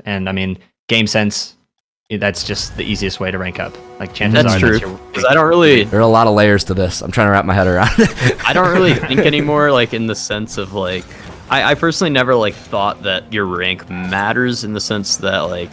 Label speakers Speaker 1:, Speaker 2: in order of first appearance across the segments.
Speaker 1: And I mean, game sense, that's just the easiest way to rank up. Like chances
Speaker 2: That's
Speaker 1: are
Speaker 2: true. Because I don't really.
Speaker 3: There are a lot of layers to this. I'm trying to wrap my head around it.
Speaker 2: I don't really think anymore, like in the sense of like, I personally never like thought that your rank matters in the sense that like,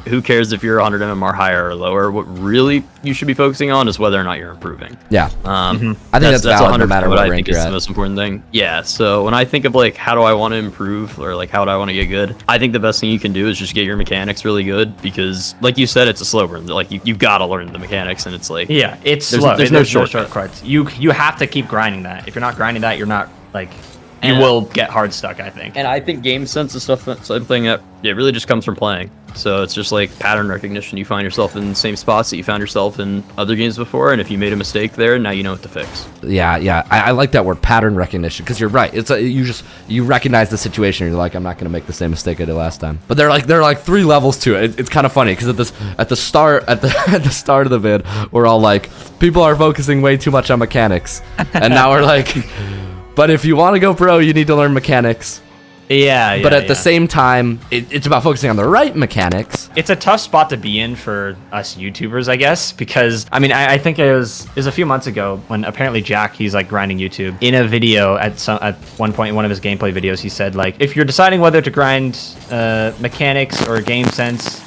Speaker 2: who cares if you're 100 MMR higher or lower? What really you should be focusing on is whether or not you're improving.
Speaker 3: Yeah. I think that's valid no matter what
Speaker 2: I
Speaker 3: rank
Speaker 2: think
Speaker 3: you're
Speaker 2: is
Speaker 3: at.
Speaker 2: the most important thing. Yeah. So when I think of like, how do I want to improve or like, how do I want to get good? I think the best thing you can do is just get your mechanics really good because like you said, it's a slow burn. Like you got to learn the mechanics and it's like,
Speaker 1: yeah, it's
Speaker 2: there's,
Speaker 1: slow.
Speaker 2: There's no shortcuts.
Speaker 1: You have to keep grinding that. If you're not grinding that, you're not like, you
Speaker 2: And-
Speaker 1: will get hard stuck, I think.
Speaker 2: And I think game sense is something that it really just comes from playing. So it's just like pattern recognition. You find yourself in the same spots that you found yourself in other games before, and if you made a mistake there, now you know what to fix.
Speaker 3: Yeah. I like that word, pattern recognition, because you're right. It's you recognize the situation. And you're like, I'm not going to make the same mistake I did last time. But there are like 3 levels to it. It's kind of funny because at the start of the vid, we're all like, people are focusing way too much on mechanics, and now we're like, but if you want to go pro, you need to learn mechanics.
Speaker 1: Yeah.
Speaker 3: But at the same time, it's about focusing on the right mechanics.
Speaker 1: It's a tough spot to be in for us YouTubers, I guess, because I mean, I think it was a few months ago when apparently Jack, he's like grinding YouTube. In a video at one point in one of his gameplay videos, he said like, if you're deciding whether to grind mechanics or game sense,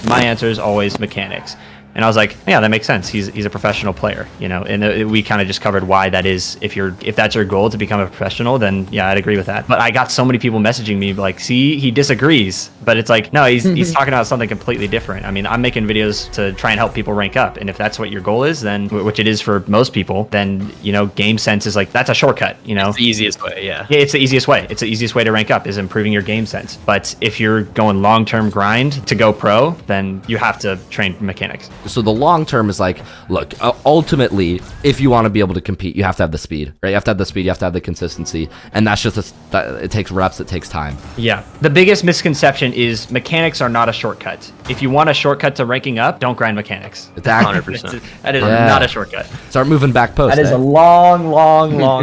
Speaker 1: my answer is always mechanics. And I was like, yeah, that makes sense. He's a professional player, you know. And we kind of just covered why that is. If that's your goal to become a professional, then yeah, I'd agree with that. But I got so many people messaging me like, see, he disagrees. But it's like, no, he's talking about something completely different. I mean, I'm making videos to try and help people rank up. And if that's what your goal is, then which it is for most people, then you know, game sense is like that's a shortcut. You know,
Speaker 2: It's the easiest way. Yeah.
Speaker 1: yeah, it's the easiest way. It's the easiest way to rank up is improving your game sense. But if you're going long-term grind to go pro, then you have to train mechanics.
Speaker 3: So the long term is like, look, ultimately, if you want to be able to compete, you have to have the speed, right? You have to have the speed, you have to have the consistency, and that's just it takes reps, it takes time.
Speaker 1: Yeah. The biggest misconception is mechanics are not a shortcut. If you want a shortcut to ranking up, don't grind mechanics.
Speaker 3: It's actually
Speaker 2: 100%.
Speaker 1: That is
Speaker 3: Yeah.
Speaker 1: not a shortcut.
Speaker 3: start moving back post.
Speaker 1: That is
Speaker 3: eh?
Speaker 1: a long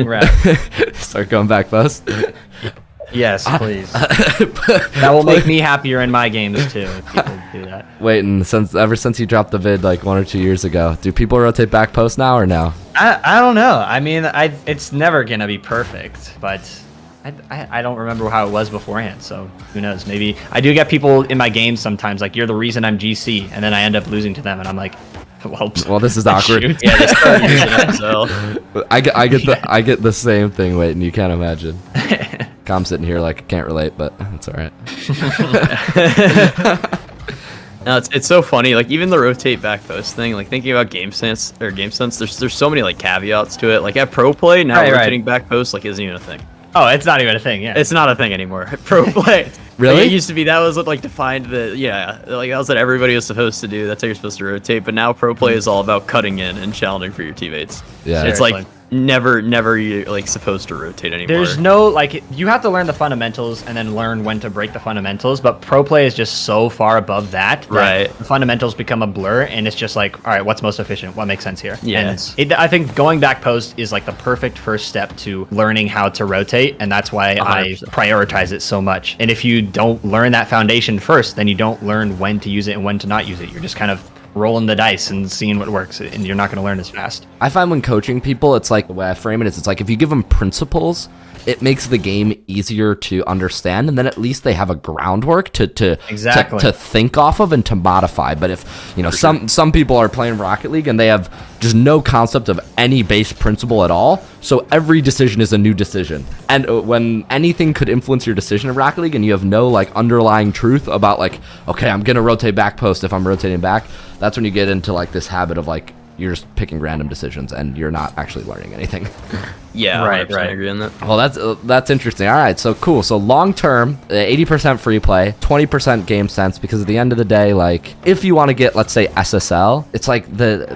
Speaker 1: route.
Speaker 3: Start going back post.
Speaker 1: Yes, please. That will make me happier in my games too if people do that.
Speaker 3: Wait, and ever since you dropped the vid like 1 or 2 years ago, do people rotate back post now or no?
Speaker 1: I don't know. I mean, it's never gonna be perfect, but I don't remember how it was beforehand. So who knows? Maybe I do get people in my games sometimes like, you're the reason I'm GC, and then I end up losing to them, and I'm like, well,
Speaker 3: This is awkward.
Speaker 1: shoot.
Speaker 2: Yeah, they started using it, so.
Speaker 3: I get the same thing, wait, and you can't imagine. I'm sitting here like I can't relate, but it's all right.
Speaker 2: No, it's so funny. Like even the rotate back post thing. Like thinking about game sense. There's so many like caveats to it. Like at pro play now, rotating back post like isn't even a thing.
Speaker 1: Oh, it's not even a thing. Yeah.
Speaker 2: It's not a thing anymore. Pro play.
Speaker 3: Really?
Speaker 2: Like, it used to be that was what like defined the like that was what everybody was supposed to do. That's how you're supposed to rotate. But now pro play is all about cutting in and challenging for your teammates.
Speaker 3: Yeah.
Speaker 2: It's
Speaker 1: Seriously.
Speaker 2: like never you're like supposed to rotate anymore.
Speaker 1: There's no like, you have to learn the fundamentals and then learn when to break the fundamentals, but pro play is just so far above that
Speaker 2: Right.
Speaker 1: the fundamentals become a blur, and it's just like, all right, what's most efficient, what makes sense here?
Speaker 2: Yes.
Speaker 1: And I think going back post is like the perfect first step to learning how to rotate, and that's why I
Speaker 2: 100%.
Speaker 1: prioritize it so much. And if you don't learn that foundation first, then you don't learn when to use it and when to not use it. You're just kind of rolling the dice and seeing what works, and you're not going to learn as fast.
Speaker 3: I find when coaching people, it's like the way I frame it is, it's like if you give them principles, it makes the game easier to understand, and then at least they have a groundwork to
Speaker 1: Exactly.
Speaker 3: to think off of and to modify. But if you know some people are playing Rocket League and they have just no concept of any base principle at all, so every decision is a new decision. And when anything could influence your decision in Rocket League, and you have no like underlying truth about like, okay, I'm gonna rotate back post if I'm rotating back, that's when you get into like this habit of like, you're just picking random decisions and you're not actually learning anything.
Speaker 2: Yeah,
Speaker 1: Right,
Speaker 2: 100%
Speaker 1: right.
Speaker 2: I agree on that.
Speaker 3: Well, that's interesting. All right, so cool. So long term, 80% free play, 20% game sense, because at the end of the day, like if you want to get, let's say, SSL, it's like the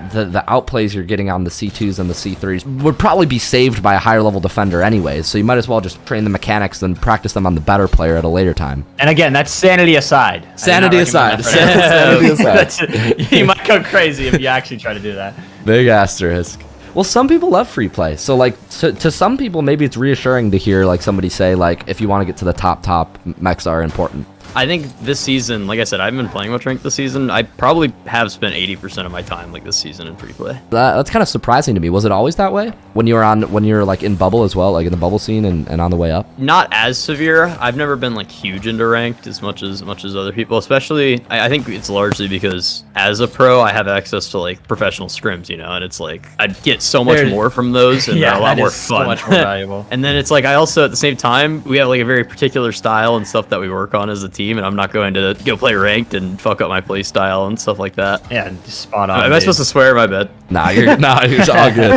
Speaker 3: outplays you're getting on the C2s and the C3s would probably be saved by a higher level defender anyways. So you might as well just train the mechanics and practice them on the better player at a later time.
Speaker 1: And again, that's sanity aside.
Speaker 3: Sanity aside. Sanity aside.
Speaker 1: You might go crazy if you actually try to do that.
Speaker 3: Big asterisk. Well, some people love free play. So, like, to some people, maybe it's reassuring to hear, like, somebody say, like, if you want to get to the top, mechs are important.
Speaker 2: I think this season, like I said, I haven't been playing much ranked this season. I probably have spent 80% of my time like this season in free play.
Speaker 3: That's kind of surprising to me. Was it always that way when you were like in bubble as well, like in the bubble scene and on the way up?
Speaker 2: Not as severe. I've never been like huge into ranked as much as other people. Especially, I think it's largely because as a pro, I have access to like professional scrims, you know, and it's like I'd get so much more from those, and they're a lot more fun,
Speaker 1: so much more valuable.
Speaker 2: And then it's like I also at the same time we have like a very particular style and stuff that we work on as a team, and I'm not going to go play ranked and fuck up my play style and stuff like that.
Speaker 1: Yeah, spot on.
Speaker 2: Am I supposed to swear? My bad.
Speaker 3: Nah, you're all good.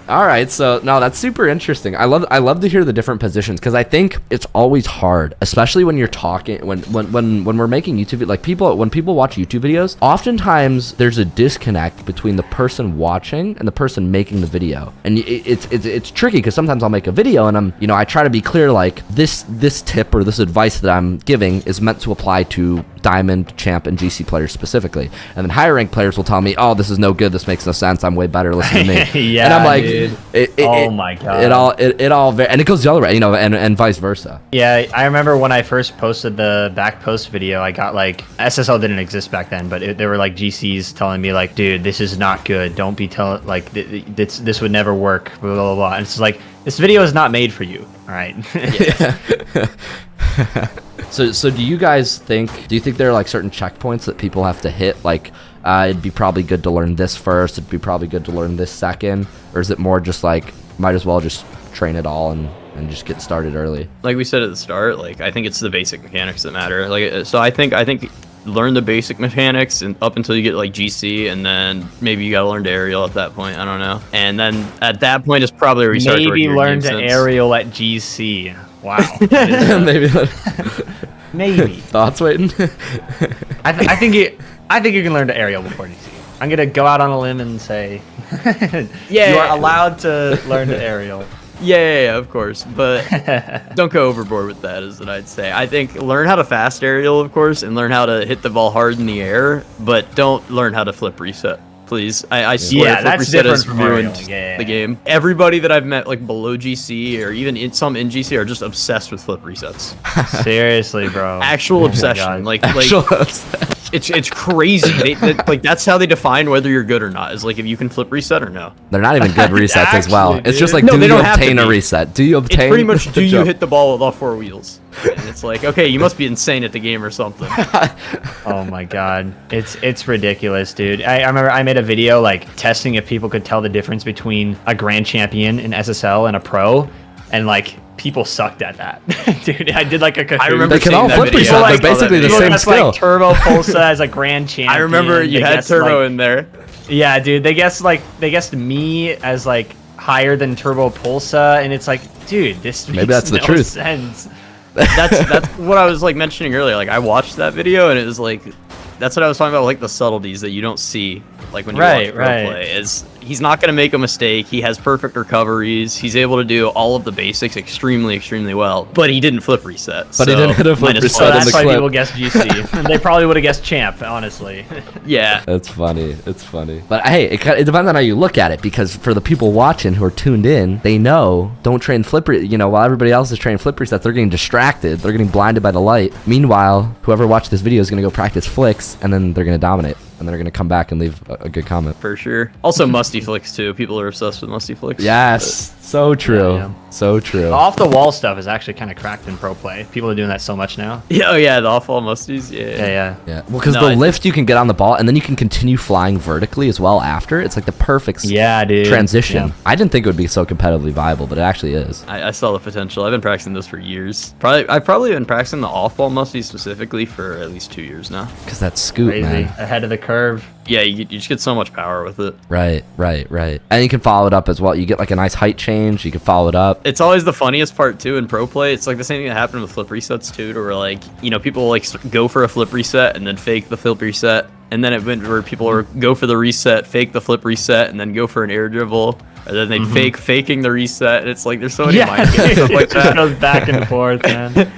Speaker 3: All right, so no, that's super interesting. I love to hear the different positions because I think it's always hard, especially when you're talking when we're making YouTube like when people watch YouTube videos. Oftentimes there's a disconnect between the person watching and the person making the video, and it's tricky because sometimes I'll make a video and I try to be clear like this tip or this advice that I'm giving is meant to apply to Diamond, Champ, and GC players specifically, and then higher rank players will tell me, oh, this is no good, this makes no sense, I'm way better, listen to me.
Speaker 1: Yeah,
Speaker 3: and I'm like,
Speaker 1: oh my god,
Speaker 3: it all and it goes the other way, and vice versa.
Speaker 1: Yeah, I remember when I first posted the back post video, I got like SSL didn't exist back then, but there were like GCs telling me like, dude, this is not good, don't be telling like this would never work, blah blah blah. And it's just like, this video is not made for you, all right?
Speaker 3: So do you think there are like certain checkpoints that people have to hit? Like, it'd be probably good to learn this first, it'd be probably good to learn this second, or is it more just like, might as well just train it all and just get started early?
Speaker 2: Like we said at the start, like I think it's the basic mechanics that matter. Like, so I think learn the basic mechanics and up until you get like GC, and then maybe you gotta learn to aerial at that point. I don't know. And then at that point, it's probably restart.
Speaker 1: Maybe learn to aerial at GC. Wow. Maybe.
Speaker 3: Thoughts, waiting.
Speaker 1: I think you can learn to aerial before GC. I'm gonna go out on a limb and say, you are allowed to learn to aerial.
Speaker 2: Yeah, of course, but don't go overboard with that, is what I'd say. I think learn how to fast aerial, of course, and learn how to hit the ball hard in the air, but don't learn how to flip reset. Please, I swear, flip reset has ruined the game. Everybody that I've met, like below GC or even some in GC, are just obsessed with flip resets.
Speaker 1: Seriously, bro.
Speaker 2: Actual obsession. Like it's crazy. Like that's how they define whether you're good or not. Is like if you can flip reset or no.
Speaker 3: They're not even good resets as well. It's just like,
Speaker 2: no,
Speaker 3: do you obtain a reset? Do you obtain?
Speaker 2: It's pretty much, do you hit the ball with all four wheels? And it's like, okay, you must be insane at the game or something.
Speaker 1: Oh my god, it's ridiculous, dude. I remember I made a video like testing if people could tell the difference between a grand champion in SSL and a pro, and like people sucked at that. Dude, I did like a Kahoot.
Speaker 2: I remember
Speaker 3: they can all flip reset. They're basically the same skill.
Speaker 1: Like Turbo Pulsa as a grand champion.
Speaker 2: I remember you had Turbo in there.
Speaker 1: Yeah, dude, they guessed me as like higher than Turbo Pulsa, and it's like, dude, this
Speaker 3: maybe that's the truth.
Speaker 2: Sense. That's what I was like mentioning earlier. Like I watched that video and it was like, that's what I was talking about, like the subtleties that you don't see like when you watch pro play. Is he's not going to make a mistake. He has perfect recoveries. He's able to do all of the basics extremely well. But he didn't flip reset.
Speaker 3: But he didn't hit a flip reset.
Speaker 1: So that's why people guessed GC. They probably would have guessed Champ, honestly.
Speaker 2: Yeah.
Speaker 3: That's funny. It's funny. But hey, it depends on how you look at it, because for the people watching who are tuned in, they know don't train flip. While everybody else is training flip resets, they're getting distracted. They're getting blinded by the light. Meanwhile, whoever watched this video is going to go practice flicks, and then they're going to dominate. And they're going to come back and leave a good comment.
Speaker 2: For sure. Also, musty flicks, too. People are obsessed with musty flicks.
Speaker 3: Yes. So true. Yeah. So true.
Speaker 1: Off the wall stuff is actually kind of cracked in pro play. People are doing that so much now.
Speaker 2: Yeah, oh yeah, the off-wall musties.
Speaker 1: Yeah.
Speaker 3: Well, because the lift you can get on the ball, and then you can continue flying vertically as well after. It's like the perfect transition. Yeah. I didn't think it would be so competitively viable, but it actually is.
Speaker 2: I saw the potential. I've been practicing this for years. I've probably been practicing the off-ball musties specifically for at least 2 years now.
Speaker 3: Because that's scoop,
Speaker 1: crazy.
Speaker 3: Man.
Speaker 1: Ahead of the curve.
Speaker 2: Yeah, you just get so much power with it.
Speaker 3: Right. And you can follow it up as well. You get like a nice height change. You can follow it up.
Speaker 2: It's always the funniest part too in pro play. It's like the same thing that happened with flip resets too, to where like, people like go for a flip reset and then fake the flip reset. And then it went where people go for the reset, fake the flip reset, and then go for an air dribble. And then they faking the reset. And it's like, there's so many mind games like that.
Speaker 1: It goes back and forth, man.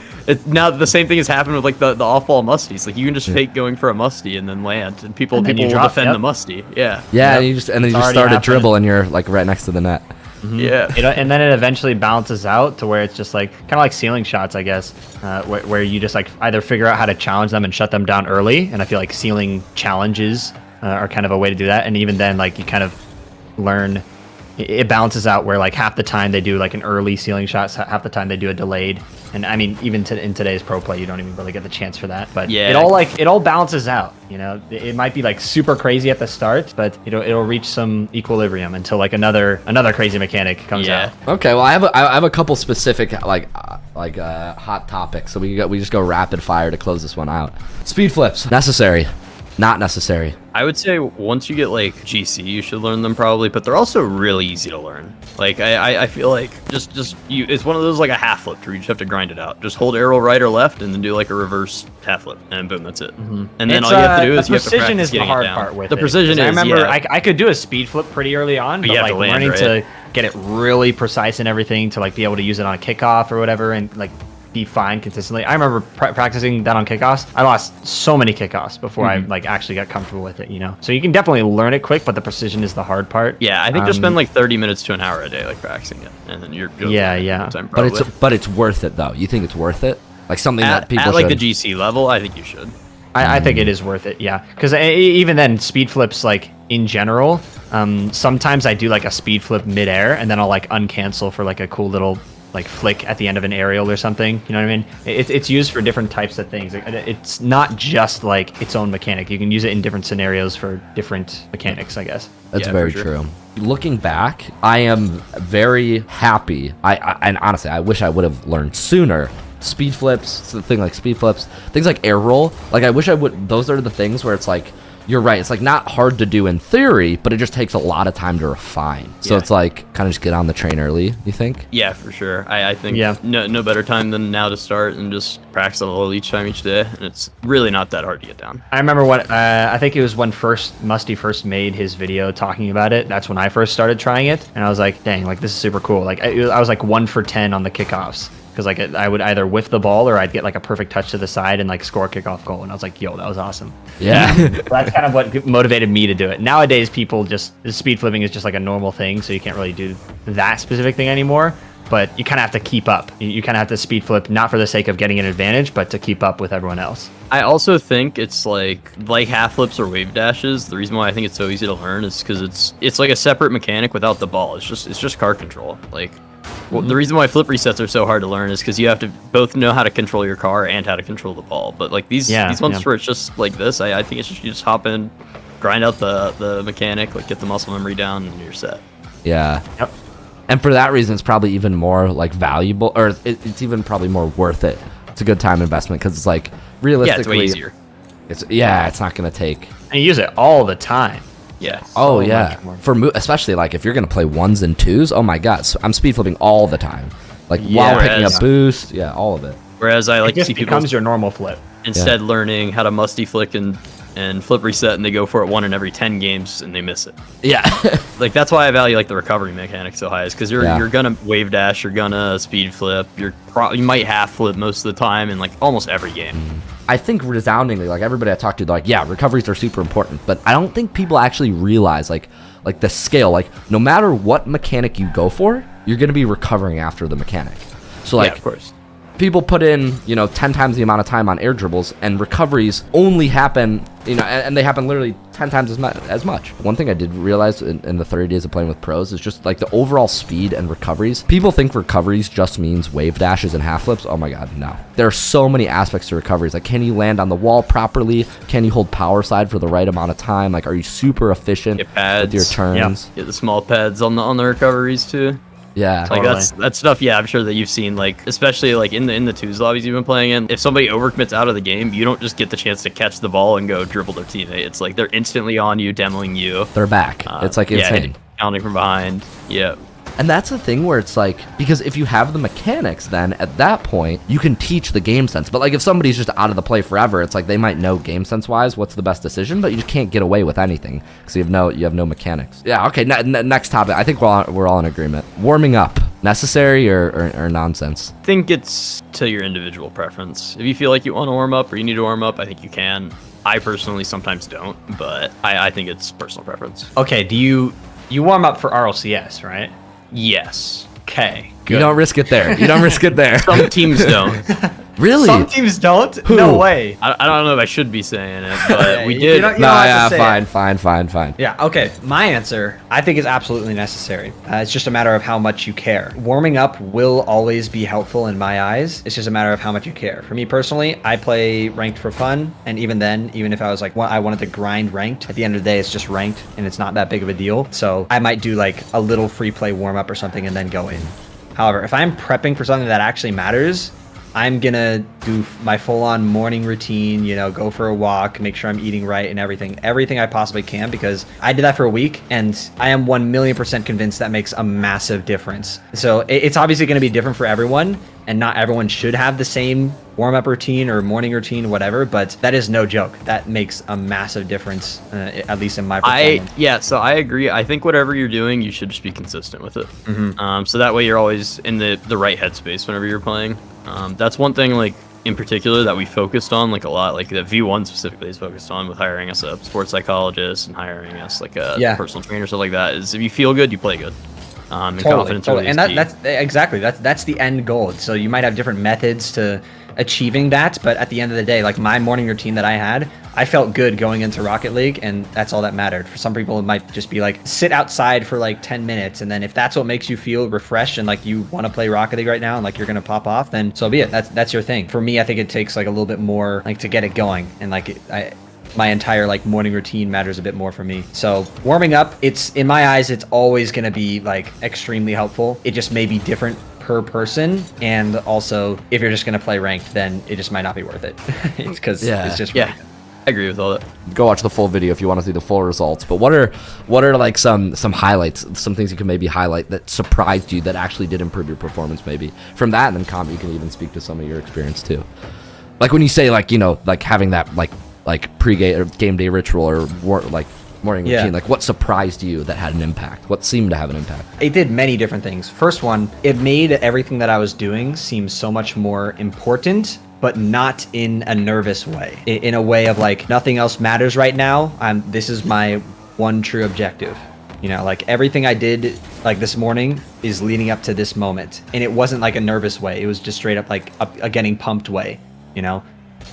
Speaker 2: Now the same thing has happened with like the off-ball musties. Like you can just fake going for a musty and then land, and people will defend the musty. Yeah.
Speaker 3: And then you just start a dribble and you're like right next to the net.
Speaker 2: Yeah.
Speaker 1: And then it eventually balances out to where it's just like kind of like ceiling shots, I guess, where you just like either figure out how to challenge them and shut them down early. And I feel like ceiling challenges are kind of a way to do that. And even then, like you kind of learn, it balances out where like half the time they do like an early ceiling shot, half the time they do a delayed. And I mean, even in today's pro play, you don't even really get the chance for that. But
Speaker 2: yeah,
Speaker 1: it all balances out. You know, it might be like super crazy at the start, but it'll reach some equilibrium until like another crazy mechanic comes out.
Speaker 3: Okay, well, I have a couple specific hot topics, so we just go rapid fire to close this one out. Speed flips, necessary, not necessary.
Speaker 2: I would say once you get like GC, you should learn them probably, but they're also really easy to learn. Like I feel like just it's one of those like a half flip where you just have to grind it out. Just hold arrow right or left, and then do like a reverse half flip, and boom, that's it. And then all you have to do is you have to practice getting it down. The precision is the hard part with it. The precision is.
Speaker 1: I remember I could do a speed flip pretty early on, but like learning to get it really precise and everything to like be able to use it on a kickoff or whatever, and like be fine consistently. I remember practicing that on kickoffs. I lost so many kickoffs before I like actually got comfortable with it, you know. So you can definitely learn it quick, but the precision is the hard part.
Speaker 2: Yeah, I think just spend like 30 minutes to an hour a day like practicing it, and then you're time,
Speaker 3: but it's worth it though. You think it's worth it? Like something that people
Speaker 2: at like
Speaker 3: should...
Speaker 2: the GC level, I think you should.
Speaker 1: I think it is worth it, yeah. Because even then, speed flips, like, in general, sometimes I do, like, a speed flip midair, and then I'll, like, uncancel for, like, a cool little, like, flick at the end of an aerial or something. You know what I mean? It's used for different types of things. It's not just, like, its own mechanic. You can use it in different scenarios for different mechanics, I guess.
Speaker 3: That's very true. Looking back, I am very happy. And honestly, I wish I would have learned sooner. Speed flips, things like air roll. Like I wish I would. Those are the things where it's like, you're right. It's like not hard to do in theory, but it just takes a lot of time to refine. So it's like kind of just get on the train early. You think?
Speaker 2: Yeah, for sure. I think no better time than now to start and just practice a little each day, and it's really not that hard to get down.
Speaker 1: I remember what I think it was when Musty first made his video talking about it. That's when I first started trying it, and I was like, dang, like this is super cool. Like I was like 1 for 10 on the kickoffs. Because like I would either whiff the ball or I'd get like a perfect touch to the side and like score a kickoff goal, and I was like, "Yo, that was awesome."
Speaker 3: Yeah,
Speaker 1: that's kind of what motivated me to do it. Nowadays, speed flipping is just like a normal thing, so you can't really do that specific thing anymore. But you kind of have to keep up. You kind of have to speed flip not for the sake of getting an advantage, but to keep up with everyone else.
Speaker 2: I also think it's like half flips or wave dashes. The reason why I think it's so easy to learn is because it's like a separate mechanic without the ball. It's just car control. Like. Well, the reason why flip resets are so hard to learn is because you have to both know how to control your car and how to control the ball. But like these ones where it's just like this, I think it's just you just hop in, grind out the mechanic, like get the muscle memory down, and you're set.
Speaker 3: Yeah. Yep. And for that reason, it's probably even more like valuable, or it's even probably more worth it. It's a good time investment because it's like realistically,
Speaker 2: it's way easier.
Speaker 3: It's not gonna take.
Speaker 1: And you use it all the time.
Speaker 2: Yeah.
Speaker 3: Oh yeah. Especially like if you're gonna play 1s and 2s. Oh my god. So I'm speed flipping all the time. Like while picking up boost. Yeah, all of it.
Speaker 2: Whereas I like to see
Speaker 1: people becomes your normal flip.
Speaker 2: Instead learning how to musty flick and flip reset, and they go for it 1 in every 10 games and they miss it.
Speaker 3: Yeah.
Speaker 2: Like that's why I value like the recovery mechanic so high, is because you're gonna wave dash, you're gonna speed flip, you might half flip most of the time in like almost every game.
Speaker 3: I think resoundingly, like everybody I talked to, they're like, yeah, recoveries are super important, but I don't think people actually realize like the scale. Like no matter what mechanic you go for, you're gonna be recovering after the mechanic. So like,
Speaker 2: of course.
Speaker 3: People put in, 10 times the amount of time on air dribbles, and recoveries only happen, and they happen literally 10 times as much. One thing I did realize in the 30 days of playing with pros is just like the overall speed and recoveries. People think recoveries just means wave dashes and half flips. Oh my god, no. There are so many aspects to recoveries. Like, can you land on the wall properly? Can you hold power side for the right amount of time? Like, are you super efficient with your turns?
Speaker 2: Get the small pads on the recoveries too.
Speaker 3: Yeah,
Speaker 2: like that's stuff. Yeah, I'm sure that you've seen, like especially like in the twos lobbies you've been playing in. If somebody overcommits out of the game, you don't just get the chance to catch the ball and go dribble their teammate. It's like they're instantly on you, demoing you.
Speaker 3: They're back. It's like insane.
Speaker 2: Counting from behind. Yeah.
Speaker 3: And that's the thing where it's like, because if you have the mechanics, then at that point you can teach the game sense. But like if somebody's just out of the play forever, it's like they might know game sense wise what's the best decision, but you just can't get away with anything because you have no mechanics. Yeah. Okay. Next topic. I think we're all in agreement. Warming up, necessary or nonsense?
Speaker 2: I think it's to your individual preference. If you feel like you want to warm up or you need to warm up, I think you can. I personally sometimes don't, but I think it's personal preference.
Speaker 1: Okay. Do you warm up for RLCS, right?
Speaker 2: Yes.
Speaker 1: Okay.
Speaker 3: You don't risk it there. You don't risk it there.
Speaker 2: Some teams don't.
Speaker 3: Really?
Speaker 1: Some teams don't.
Speaker 3: Who?
Speaker 1: No way.
Speaker 2: I don't know if I should be saying it, but
Speaker 1: Yeah,
Speaker 2: we
Speaker 1: you
Speaker 2: did.
Speaker 1: don't-
Speaker 3: No,
Speaker 1: have to
Speaker 3: yeah,
Speaker 1: say it.
Speaker 3: fine.
Speaker 1: Yeah, okay. My answer, I think, is absolutely necessary. It's just a matter of how much you care. Warming up will always be helpful in my eyes. It's just a matter of how much you care. For me personally, I play ranked for fun, and even then, even if I was like, well, I wanted to grind ranked, at the end of the day, it's just ranked, and it's not that big of a deal. So I might do like a little free play warm up or something and then go in. However, if I'm prepping for something that actually matters, I'm gonna do my full-on morning routine, you know, go for a walk, make sure I'm eating right and everything I possibly can, because I did that for a week and I am 1,000,000% convinced that makes a massive difference. So it's obviously gonna be different for everyone, and not everyone should have the same warm-up routine or morning routine, whatever, but that is no joke. That makes a massive difference, at least in my performance.
Speaker 2: So I agree. I think whatever you're doing, you should just be consistent with it. So that way you're always in the right headspace whenever you're playing. That's one thing, like, in particular that we focused on, like, a lot, like that V1 specifically is focused on with hiring us a sports psychologist and hiring us like a personal trainer, stuff like that, is if you feel good, you play good. And confidence really
Speaker 1: and
Speaker 2: is key.
Speaker 1: that's exactly that's the end goal. So you might have different methods to achieving that, but at the end of the day, like my morning routine that I had, I felt good going into Rocket League, and that's all that mattered. For some people, it might just be like sit outside for like 10 minutes, and then if that's what makes you feel refreshed and like you want to play Rocket League right now and like you're gonna pop off, then so be it. That's your thing. For me, I think it takes like a little bit more like to get it going, and like my entire like morning routine matters a bit more for me. So warming up, it's in my eyes, it's always going to be like extremely helpful. It just may be different per person, and also if you're just going to play ranked, then it just might not be worth it. It's because it's just
Speaker 2: I agree with all that.
Speaker 3: Go watch the full video if you want to see the full results. But what are like some highlights, some things you can maybe highlight that surprised you that actually did improve your performance, maybe from that, and then Comet, you can even speak to some of your experience too. Like when you say like, you know, like having that like pre-game or game day ritual or morning routine, like what surprised you that had an impact? What seemed to have an impact?
Speaker 1: It did many different things. First one, it made everything that I was doing seem so much more important, but not in a nervous way. In a way of like, nothing else matters right now. This is my one true objective. You know, like everything I did like this morning is leading up to this moment. And it wasn't like a nervous way. It was just straight up like a getting pumped way, you know?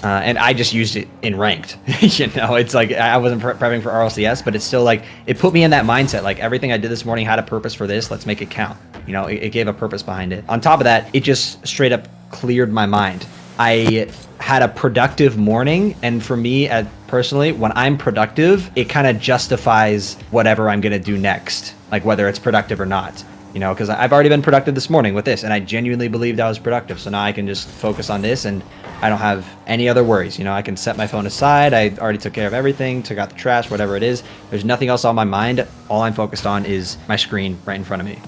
Speaker 1: And I just used it in ranked. You know, it's like I wasn't prepping for RLCS, but it's still like it put me in that mindset. Like everything I did this morning had a purpose for this. Let's make it count. You know, it gave a purpose behind it. On top of that, it just straight up cleared my mind. I had a productive morning, and for me, personally, when I'm productive, it kind of justifies whatever I'm gonna do next, like whether it's productive or not. You know, because I've already been productive this morning with this, and I genuinely believed I was productive. So now I can just focus on this, and I don't have any other worries. You know, I can set my phone aside. I already took care of everything, took out the trash, whatever it is. There's nothing else on my mind. All I'm focused on is my screen right in front of me.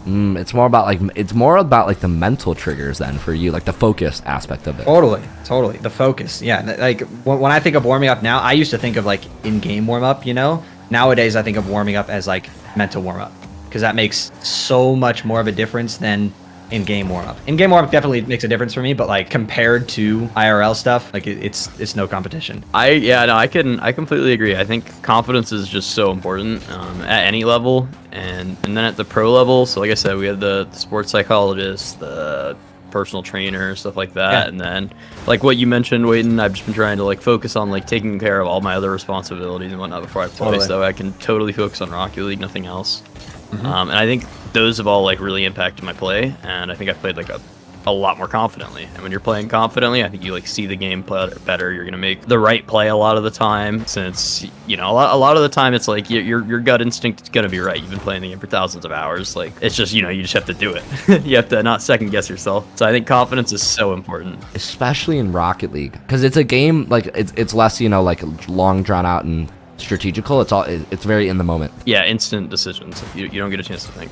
Speaker 3: It's more about like the mental triggers then for you, like the focus aspect of it.
Speaker 1: Totally. The focus. Yeah. Like when I think of warming up now, I used to think of like in-game warm up, you know? Nowadays, I think of warming up as like mental warm up, because that makes so much more of a difference than in-game warm-up. In-game warm-up definitely makes a difference for me, but like compared to IRL stuff, like it's no competition.
Speaker 2: I completely agree. I think confidence is just so important at any level, and then at the pro level. So like I said, we had the sports psychologist, the personal trainer, stuff like that, and then like what you mentioned, Wayton, I've just been trying to like focus on like taking care of all my other responsibilities and whatnot before I play, so I can totally focus on Rocket League, nothing else. And I think those have all like really impacted my play, and I think I played like a lot more confidently. And when you're playing confidently, I think you like see the game play better. You're gonna make the right play a lot of the time, since you know a lot of the time it's like your gut instinct is gonna be right. You've been playing the game for thousands of hours. Like it's just, you know, you just have to do it. You have to not second guess yourself. So I think confidence is so important,
Speaker 3: especially in Rocket League, because it's a game like it's less, you know, like long drawn out and strategical. It's very in the moment.
Speaker 2: Yeah, instant decisions. You don't get a chance to think.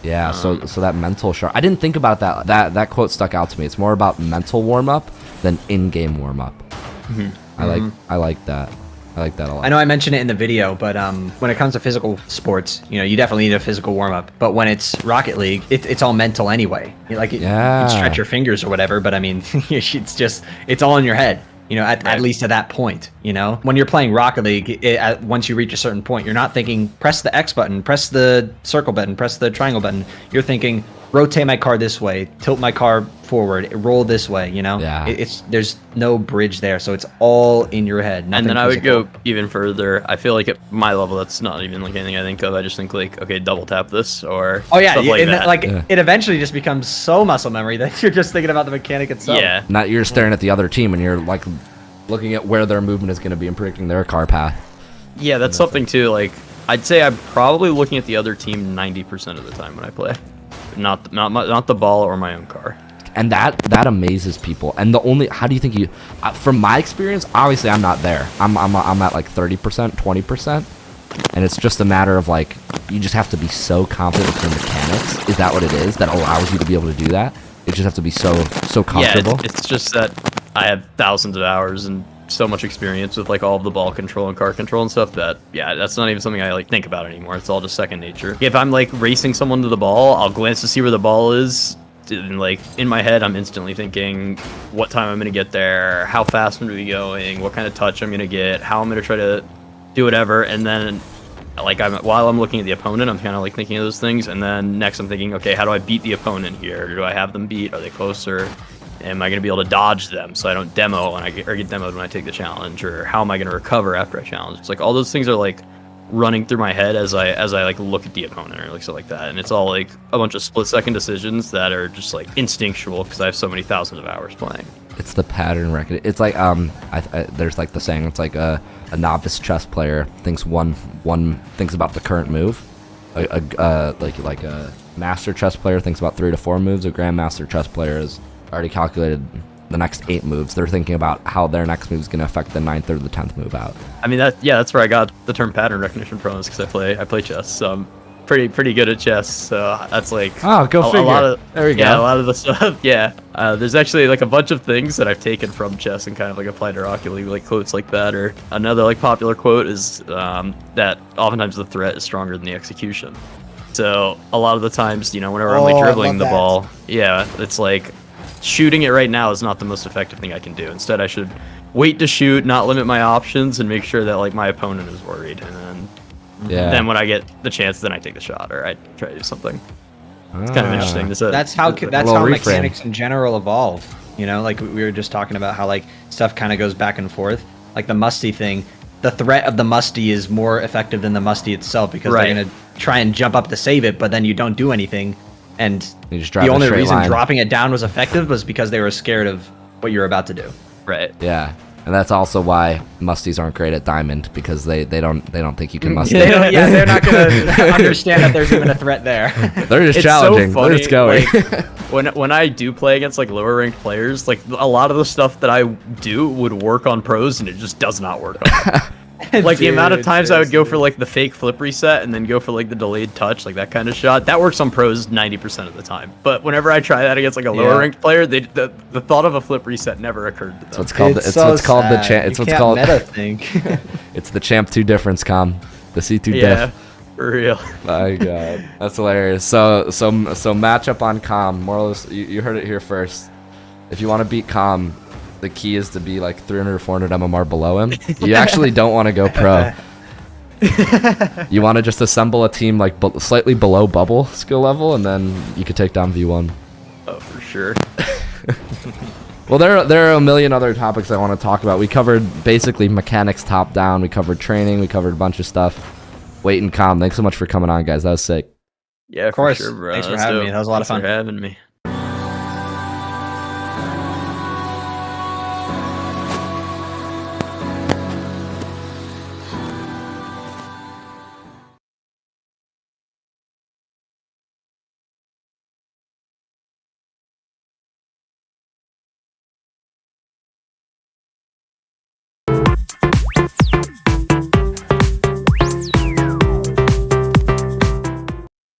Speaker 3: Yeah, so that mental sharp. I didn't think about that. That quote stuck out to me. It's more about mental warm up than in-game warm up. I like that. I like that a lot.
Speaker 1: I know I mentioned it in the video, but when it comes to physical sports, you know, you definitely need a physical warm up. But when it's Rocket League, it's all mental anyway. You can stretch your fingers or whatever, but I mean, it's all in your head. You know, at least at that point, you know, when you're playing Rocket League, once you reach a certain point, you're not thinking press the X button, press the circle button, press the triangle button. You're thinking rotate my car this way, tilt my car forward, roll this way. You know, there's no bridge there, so it's all in your head.
Speaker 2: And then I would go even further. I feel like at my level, that's not even like anything I think of. I just think like, okay, double tap this or stuff like that.
Speaker 1: It eventually just becomes so muscle memory that you're just thinking about the mechanic itself.
Speaker 2: Yeah.
Speaker 3: Not you're staring at the other team and you're like looking at where their movement is going to be and predicting their car path.
Speaker 2: Yeah, that's something too. Like, I'd say I'm probably looking at the other team 90% of the time when I play, not the ball or my own car.
Speaker 3: And that amazes people. And how do you think from my experience, obviously I'm not there. I'm at like 30%, 20%, and it's just a matter of like you just have to be so confident with your mechanics. Is that what it is that allows you to be able to do that? You just have to be so comfortable.
Speaker 2: Yeah, it's just that I have thousands of hours and so much experience with like all of the ball control and car control and stuff that that's not even something I like think about anymore. It's all just second nature. If I'm like racing someone to the ball, I'll glance to see where the ball is, and like in my head I'm instantly thinking what time I'm gonna get there, how fast I'm gonna be going, what kind of touch I'm gonna get, how I'm gonna try to do whatever. And then like while I'm looking at the opponent, I'm kind of like thinking of those things, and then next I'm thinking, okay, how do I beat the opponent here? Do I have them beat? Are they closer? Am I going to be able to dodge them so I don't demo when get demoed when I take the challenge? Or how am I going to recover after I challenge? It's like all those things are like running through my head as I like look at the opponent or like stuff like that. And it's all like a bunch of split-second decisions that are just like instinctual because I have so many thousands of hours playing.
Speaker 3: It's the pattern recognition. It's like there's like the saying. It's like a novice chess player thinks one thinks about the current move. Like a master chess player thinks about 3 to 4 moves. A grandmaster chess player is already calculated the next 8 moves. They're thinking about how their next move is going to affect the 9th or the 10th move out.
Speaker 2: I mean, that's where I got the term pattern recognition from, is because I play chess, so I'm pretty good at chess. So that's like
Speaker 3: go figure.
Speaker 2: A lot of,
Speaker 3: there we go.
Speaker 2: Yeah, a lot of the stuff. Yeah, there's actually like a bunch of things that I've taken from chess and kind of like applied to Rocket League, like quotes like that. Or another like popular quote is that oftentimes the threat is stronger than the execution. So a lot of the times, you know, whenever I'm like dribbling the ball, it's like shooting it right now is not the most effective thing I can do. Instead, I should wait to shoot, not limit my options, and make sure that like my opponent is worried. And then when I get the chance, then I take the shot or I try to do something. It's kind of interesting.
Speaker 1: That's how mechanics in general evolve. You know, like we were just talking about how like stuff kind of goes back and forth. Like the musty thing, the threat of the musty is more effective than the musty itself because they're gonna try and jump up to save it, but then you don't do anything. And the only reason dropping it down was effective was because they were scared of what you're about to do.
Speaker 2: Right.
Speaker 3: Yeah. And that's also why musties aren't great at diamond, because they don't think you can musty.
Speaker 1: They're not gonna understand that there's even a threat there.
Speaker 3: They're just challenging.
Speaker 2: So
Speaker 3: they're just going.
Speaker 2: Like, when I do play against like lower ranked players, like a lot of the stuff that I do would work on pros, and it just does not work on. Like the amount of times I would go for like the fake flip reset and then go for like the delayed touch, like that kind of shot, that works on pros 90% of the time. But whenever I try that against like a lower ranked player, the thought of a flip reset never occurred to them.
Speaker 3: It's the champ 2 difference, Com. The C2 diff.
Speaker 2: For real.
Speaker 3: My God, that's hilarious. So matchup on Com. Morals, you heard it here first. If you want to beat Com, the key is to be like 300 or 400 MMR below him. You actually don't want to go pro. You want to just assemble a team like slightly below bubble skill level, and then you could take down V1.
Speaker 2: Oh, for sure.
Speaker 3: Well, there are a million other topics I want to talk about. We covered basically mechanics top down. We covered training. We covered a bunch of stuff. Wait and Com, thanks so much for coming on, guys. That was sick.
Speaker 2: Yeah,
Speaker 1: of course.
Speaker 2: For sure, bro.
Speaker 1: Thanks for having me. That was a lot of fun.
Speaker 2: Thanks for having me.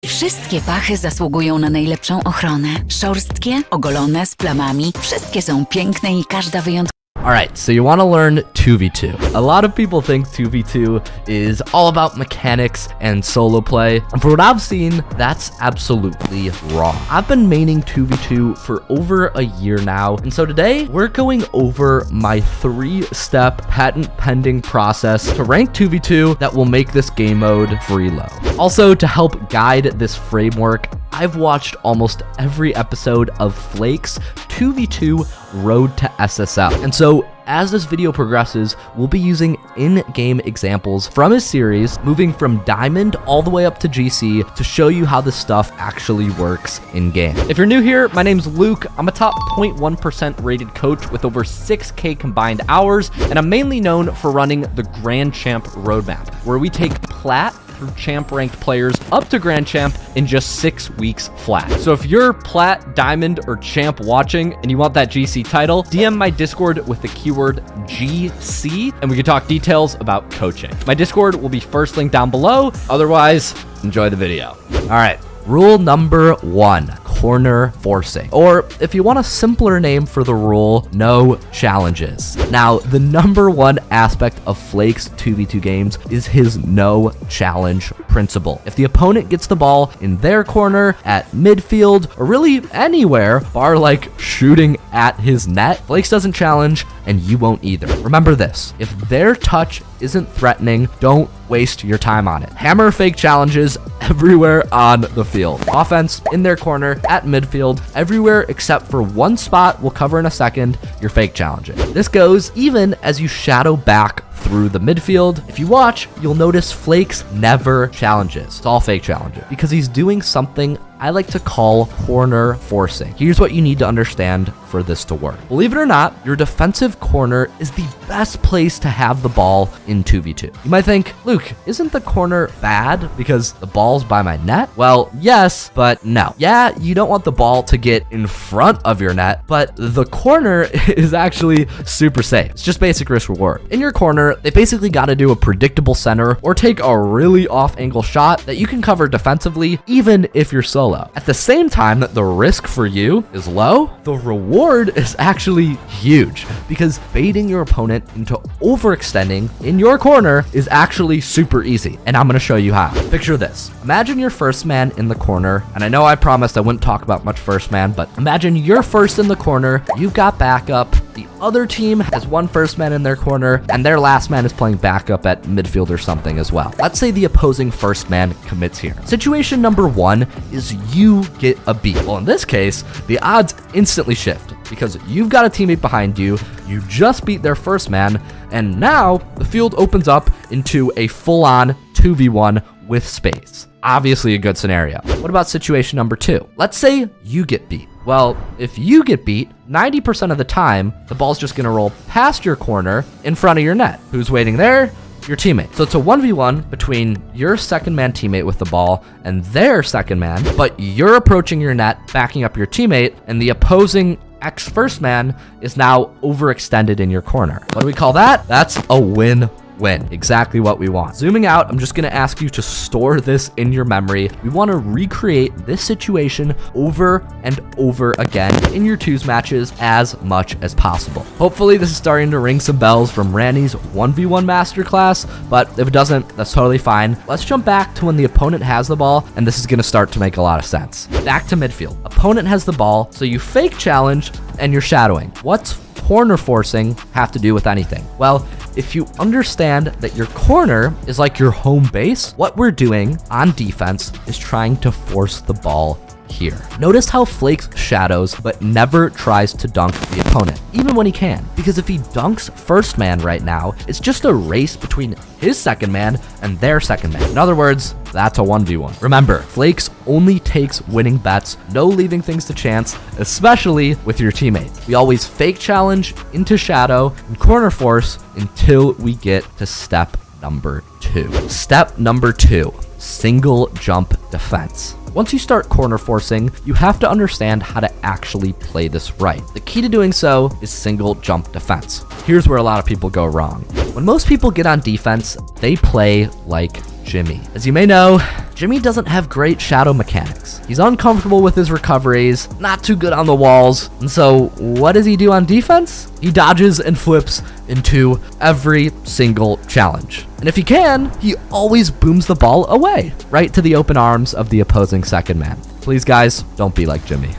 Speaker 4: Wszystkie pachy zasługują na najlepszą ochronę. Szorstkie, ogolone, z plamami. Wszystkie są piękne i każda wyjątkowa.
Speaker 3: All right, so you want to learn 2v2. A lot of people think 2v2 is all about mechanics and solo play, and for what I've seen, that's absolutely wrong. I've been maining 2v2 for over a year now, and so today we're going over my 3-step patent pending process to rank 2v2 that will make this game mode free low. Also, to help guide this framework, I've watched almost every episode of Flake's 2v2 Road to SSL. And so as this video progresses, we'll be using in-game examples from his series, moving from Diamond all the way up to GC to show you how this stuff actually works in-game. If you're new here, my name's Luke. I'm a top 0.1% rated coach with over 6K combined hours, and I'm mainly known for running the Grand Champ roadmap, where we take Plat through champ ranked players up to Grand Champ in just 6 weeks flat. So if you're Plat, Diamond, or Champ watching and you want that GC title, DM my Discord with the keyword GC and we can talk details about coaching. My Discord will be first link down below. Otherwise, enjoy the video. All right. Rule number 1, corner forcing. Or if you want a simpler name for the rule, no challenges. Now, the number 1 aspect of Flake's 2v2 games is his no challenge principle. If the opponent gets the ball in their corner, at midfield, or really anywhere, bar like shooting at his net, Flakes doesn't challenge and you won't either. Remember this, if their touch isn't threatening, don't waste your time on it. Hammer fake challenges everywhere on the field. Offense, in their corner, at midfield, everywhere except for one spot we'll cover in a second, you're fake challenging. This goes even as you shadow back through the midfield. If you watch, you'll notice Flakes never challenges. It's all fake challenges because he's doing something I like to call corner forcing. Here's what you need to understand for this to work. Believe it or not, your defensive corner is the best place to have the ball in 2v2. You might think, Luke, isn't the corner bad because the ball's by my net? Well, yes, but no. Yeah, you don't want the ball to get in front of your net, but the corner is actually super safe. It's just basic risk reward. In your corner, they basically got to do a predictable center or take a really off angle shot that you can cover defensively, even if you're solo. At the same time that the risk for you is low, the reward is actually huge because baiting your opponent into overextending in your corner is actually super easy. And I'm going to show you how. Picture this. Imagine you're first man in the corner. And I know I promised I wouldn't talk about much first man, but imagine you're first in the corner. You've got backup. The other team has one first man in their corner and their last man is playing backup at midfield or something as well. Let's say the opposing first man commits here. Situation number 1 is you get a beat. Well, in this case, the odds instantly shift because you've got a teammate behind you, you just beat their first man, and now the field opens up into a full-on 2v1 with space. Obviously a good scenario. What about situation number 2? Let's say you get beat. Well, if you get beat, 90% of the time, the ball's just going to roll past your corner in front of your net. Who's waiting there? Your teammate. So it's a 1v1 between your second man teammate with the ball and their second man, but you're approaching your net, backing up your teammate, and the opposing first man is now overextended in your corner. What do we call that? That's a win-win. Exactly what we want. Zooming out, I'm just going to ask you to store this in your memory. We want to recreate this situation over and over again in your twos matches as much as possible. Hopefully this is starting to ring some bells from Randy's 1v1 masterclass, but if it doesn't, that's totally fine. Let's jump back to when the opponent has the ball, and this is going to start to make a lot of sense. Back to midfield. Opponent has the ball, so you fake challenge and you're shadowing. What's corner forcing have to do with anything? Well, if you understand that your corner is like your home base, what we're doing on defense is trying to force the ball here. Notice how Flakes shadows but never tries to dunk the opponent, even when he can. Because if he dunks first man right now, it's just a race between his second man and their second man. In other words, that's a 1v1. Remember, Flakes only takes winning bets, no leaving things to chance, especially with your teammate. We always fake challenge into shadow and corner force until we get to step number 2. Step number 2, single jump defense. Once you start corner forcing, you have to understand how to actually play this right. The key to doing so is single jump defense. Here's where a lot of people go wrong. When most people get on defense, they play like Jimmy. As you may know, Jimmy doesn't have great shadow mechanics. He's uncomfortable with his recoveries, not too good on the walls, and so what does he do on defense? He dodges and flips into every single challenge. And if he can, he always booms the ball away, right to the open arms of the opposing second man. Please guys, don't be like Jimmy.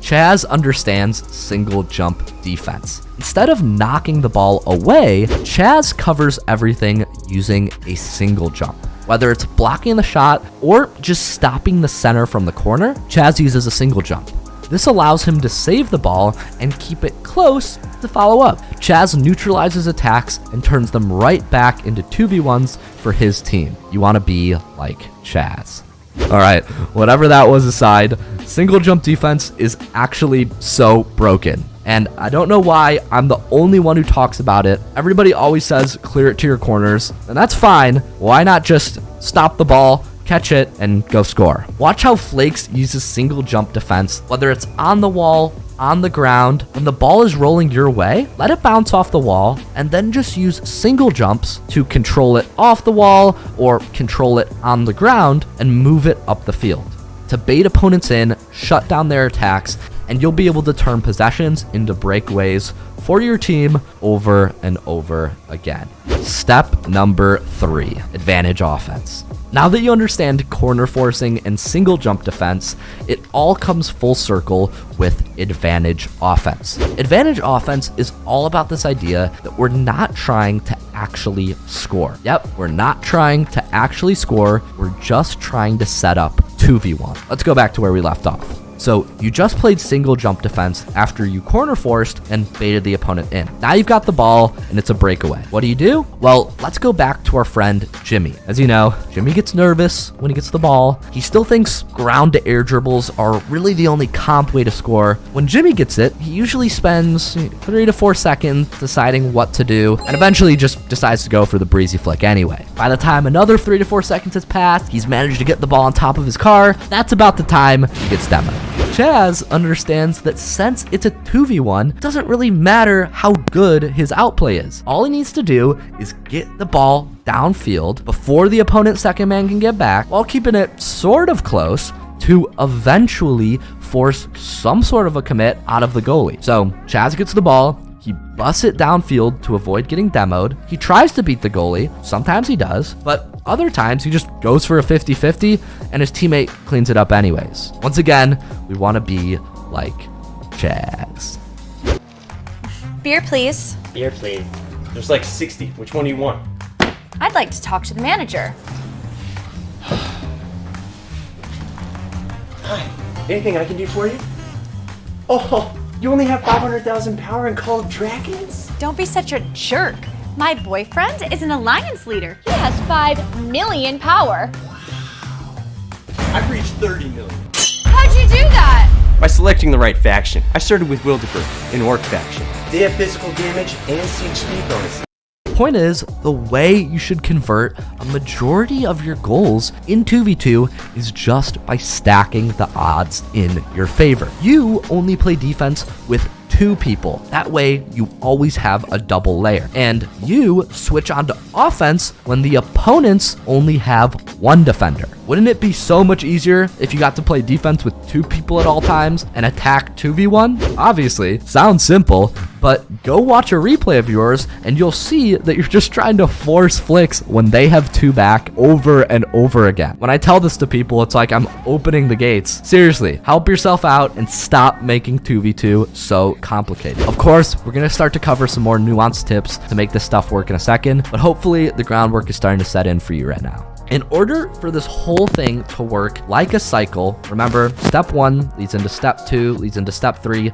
Speaker 3: Chaz understands single jump defense. Instead of knocking the ball away, Chaz covers everything using a single jump. Whether it's blocking the shot or just stopping the center from the corner, Chaz uses a single jump. This allows him to save the ball and keep it close to follow up. Chaz neutralizes attacks and turns them right back into 2v1s for his team. You want to be like Chaz. All right, whatever that was aside, single jump defense is actually so broken. And I don't know why I'm the only one who talks about it. Everybody always says clear it to your corners, and that's fine. Why not just stop the ball, catch it, and go score? Watch how Flakes uses single jump defense, whether it's on the wall, on the ground. When the ball is rolling your way, let it bounce off the wall, and then just use single jumps to control it off the wall or control it on the ground and move it up the field. To bait opponents in, shut down their attacks, and you'll be able to turn possessions into breakaways for your team over and over again. Step number 3, advantage offense. Now that you understand corner forcing and single jump defense, it all comes full circle with advantage offense. Advantage offense is all about this idea that we're not trying to actually score. Yep, we're not trying to actually score. We're just trying to set up 2v1. Let's go back to where we left off. So you just played single jump defense after you corner forced and baited the opponent in. Now you've got the ball and it's a breakaway. What do? Well, let's go back to our friend Jimmy. As you know, Jimmy gets nervous when he gets the ball. He still thinks ground to air dribbles are really the only comp way to score. When Jimmy gets it, he usually spends 3 to 4 seconds deciding what to do and eventually just decides to go for the breezy flick anyway. By the time another 3 to 4 seconds has passed, he's managed to get the ball on top of his car. That's about the time he gets demoed. Chaz understands that since it's a 2v1, it doesn't really matter how good his outplay is. All he needs to do is get the ball downfield before the opponent's second man can get back, while keeping it sort of close to eventually force some sort of a commit out of the goalie. So Chaz gets the ball, he busts it downfield to avoid getting demoed. He tries to beat the goalie. Sometimes he does, but other times he just goes for a 50-50 and his teammate cleans it up anyways. Once again, we want to be like Chaz.
Speaker 5: Beer, please.
Speaker 6: Beer, please. There's like 60. Which one do you want?
Speaker 5: I'd like to talk to the manager.
Speaker 6: Hi. Anything I can do for you? Oh, you only have 500,000 power in Call of Dragons?
Speaker 5: Don't be such a jerk. My boyfriend is an alliance leader. He has 5 million power.
Speaker 6: I've reached 30 million.
Speaker 5: How'd you do that?
Speaker 6: By selecting the right faction. I started with Wildeburg, an orc faction. They have physical damage and siege speed bonus.
Speaker 3: Point is, the way you should convert a majority of your goals in 2v2 is just by stacking the odds in your favor. You only play defense with 2 people. That way, you always have a double layer. And you switch on to offense when the opponents only have 1 defender. Wouldn't it be so much easier if you got to play defense with 2 people at all times and attack 2v1? Obviously, sounds simple, but go watch a replay of yours and you'll see that you're just trying to force flicks when they have 2 back over and over again. When I tell this to people, it's like I'm opening the gates. Seriously, help yourself out and stop making 2v2 so complicated. Of course, we're gonna start to cover some more nuanced tips to make this stuff work in a second, but hopefully the groundwork is starting to set in for you right now. In order for this whole thing to work like a cycle, remember, step 1 leads into step 2, leads into step 3,